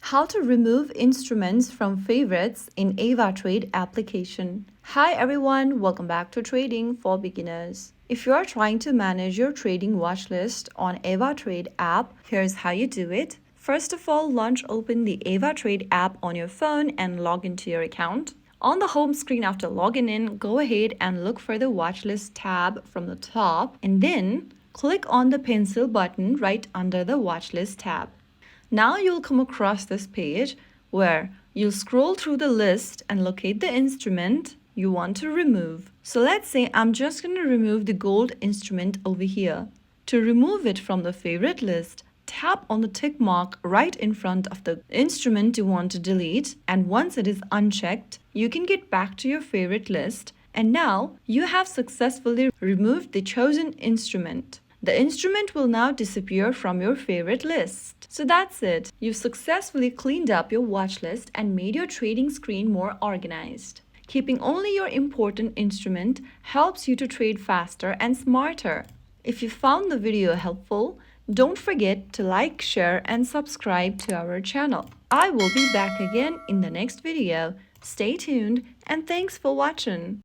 How to remove instruments from favorites in AvaTrade application. Hi everyone, welcome back to Trading for Beginners. If you are trying to manage your trading watch list on AvaTrade app, here's how you do it. First of all, open the AvaTrade app on your phone and log into your account. On the home screen after logging in, go ahead and look for the watchlist tab from the top and then click on the pencil button right under the watchlist tab. Now you'll come across this page where you'll scroll through the list and locate the instrument you want to remove. So let's say I'm just going to remove the gold instrument over here. To remove it from the favorite list, tap on the tick mark right in front of the instrument you want to delete, and once it is unchecked, you can get back to your favorite list, and now you have successfully removed the chosen instrument. The instrument will now disappear from your favorite list. So that's it. You've successfully cleaned up your watch list and made your trading screen more organized. Keeping only your important instrument helps you to trade faster and smarter. If you found the video helpful, don't forget to like, share, and subscribe to our channel. I will be back again in the next video. Stay tuned and thanks for watching.